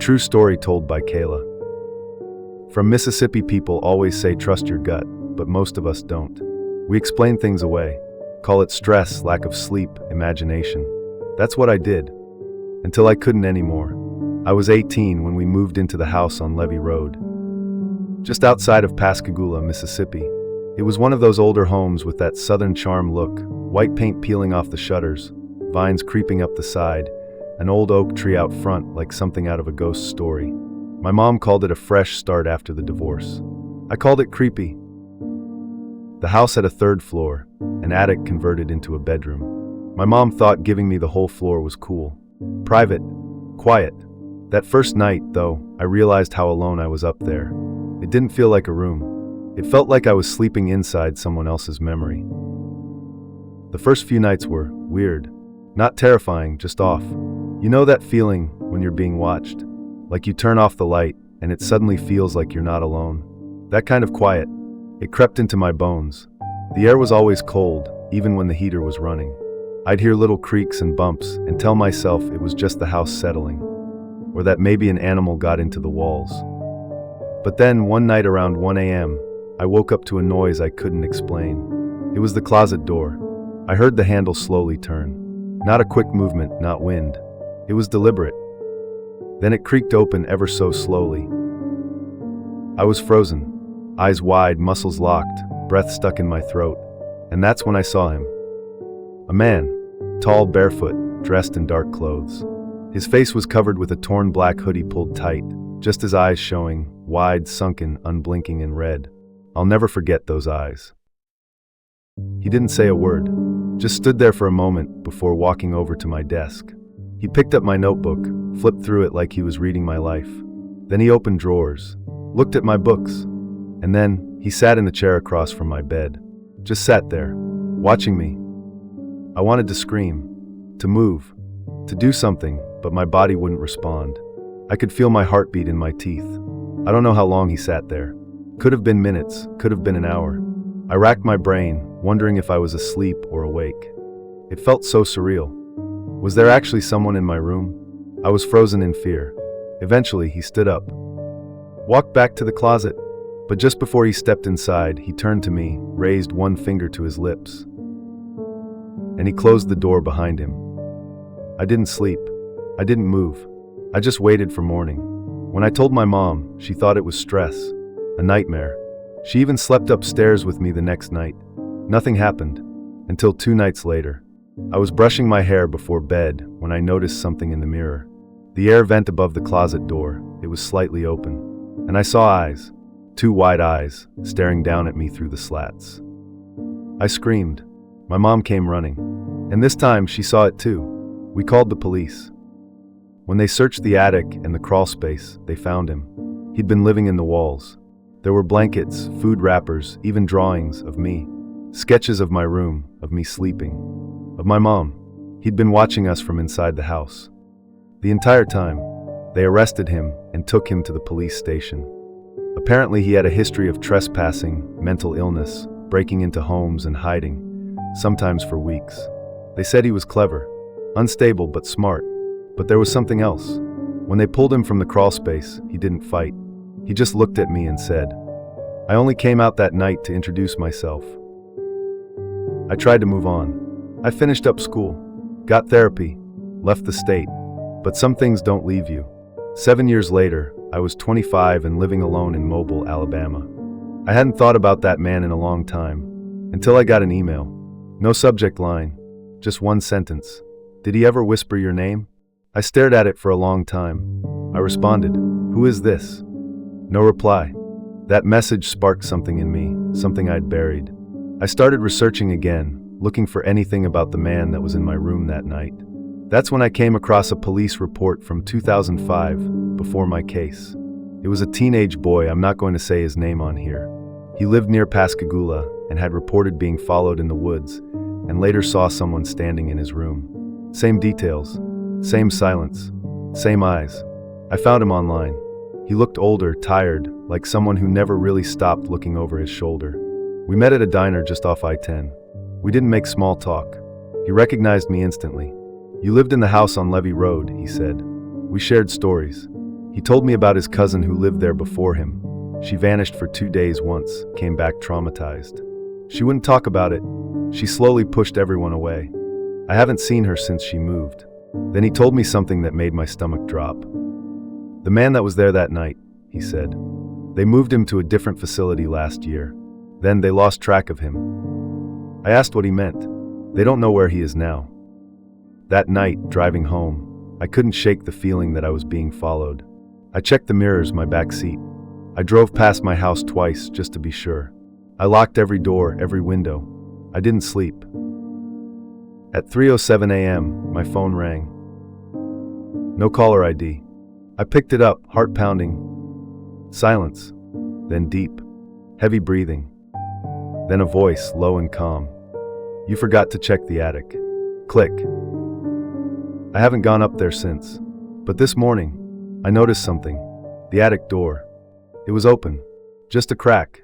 true story told by Kayla. From Mississippi, people always say trust your gut, but most of us don't. We explain things away, call it stress, lack of sleep, imagination. That's what I did, until I couldn't anymore. I was 18 when we moved into the house on Levee Road, just outside of Pascagoula, Mississippi. It was one of those older homes with that southern charm look, white paint peeling off the shutters, vines creeping up the side, an old oak tree out front like something out of a ghost story. My mom called it a fresh start after the divorce. I called it creepy. The house had a third floor, an attic converted into a bedroom. My mom thought giving me the whole floor was cool. Private, quiet. That first night, though, I realized how alone I was up there. It didn't feel like a room. It felt like I was sleeping inside someone else's memory. The first few nights were weird. Not terrifying, just off. You know that feeling when you're being watched? Like you turn off the light and it suddenly feels like you're not alone. That kind of quiet. It crept into my bones. The air was always cold, even when the heater was running. I'd hear little creaks and bumps and tell myself it was just the house settling, or that maybe an animal got into the walls. But then, one night around 1 a.m., I woke up to a noise I couldn't explain. It was the closet door. I heard the handle slowly turn. Not a quick movement, not wind. It was deliberate. Then it creaked open ever so slowly. I was frozen, eyes wide, muscles locked, breath stuck in my throat. And that's when I saw him. A man, tall, barefoot, dressed in dark clothes. His face was covered with a torn black hoodie pulled tight, just his eyes showing, wide, sunken, unblinking and red. I'll never forget those eyes. He didn't say a word, just stood there for a moment before walking over to my desk. He picked up my notebook, flipped through it like he was reading my life. Then he opened drawers, looked at my books, and then he sat in the chair across from my bed. Just sat there, watching me. I wanted to scream, to move, to do something, but my body wouldn't respond. I could feel my heartbeat in my teeth. I don't know how long he sat there. Could have been minutes, could have been an hour. I racked my brain, wondering if I was asleep or awake. It felt so surreal. Was there actually someone in my room? I was frozen in fear. Eventually, he stood up, walked back to the closet, but just before he stepped inside, he turned to me, raised one finger to his lips, and he closed the door behind him. I didn't sleep. I didn't move. I just waited for morning. When I told my mom, she thought it was stress, a nightmare. She even slept upstairs with me the next night. Nothing happened, until 2 nights later. I was brushing my hair before bed when I noticed something in the mirror. The air vent above the closet door, it was slightly open, and I saw eyes, 2 wide eyes, staring down at me through the slats. I screamed. My mom came running, and this time she saw it too. We called the police. When they searched the attic and the crawl space, they found him. He'd been living in the walls. There were blankets, food wrappers, even drawings of me. Sketches of my room, of me sleeping, of my mom. He'd been watching us from inside the house. The entire time, they arrested him and took him to the police station. Apparently he had a history of trespassing, mental illness, breaking into homes and hiding, sometimes for weeks. They said he was clever, unstable but smart. But there was something else. When they pulled him from the crawl space, he didn't fight. He just looked at me and said, "I only came out that night to introduce myself." I tried to move on. I finished up school, got therapy, left the state. But some things don't leave you. 7 years later, I was 25 and living alone in Mobile, Alabama. I hadn't thought about that man in a long time, until I got an email. No subject line, just one sentence. "Did he ever whisper your name?" I stared at it for a long time. I responded, "Who is this?" No reply. That message sparked something in me, something I'd buried. I started researching again, looking for anything about the man that was in my room that night. That's when I came across a police report from 2005, before my case. It was a teenage boy, I'm not going to say his name on here. He lived near Pascagoula and had reported being followed in the woods, and later saw someone standing in his room. Same details. Same silence, same eyes. I found him online. He looked older, tired, like someone who never really stopped looking over his shoulder. We met at a diner just off I-10. We didn't make small talk. He recognized me instantly. "You lived in the house on Levee Road," he said. We shared stories. He told me about his cousin who lived there before him. She vanished for 2 days once, came back traumatized. She wouldn't talk about it. She slowly pushed everyone away. I haven't seen her since she moved. Then he told me something that made my stomach drop. The man that was there that night, he said. They moved him to a different facility last year. Then they lost track of him. I asked what he meant. They don't know where he is now. That night, driving home, I couldn't shake the feeling that I was being followed. I checked the mirrors, my back seat. I drove past my house twice just to be sure. I locked every door, every window. I didn't sleep. At 3:07 a.m., my phone rang. No caller ID. I picked it up, heart pounding. Silence. Then deep, heavy breathing. Then a voice, low and calm. You forgot to check the attic. Click. I haven't gone up there since. But this morning, I noticed something. The attic door. It was open. Just a crack.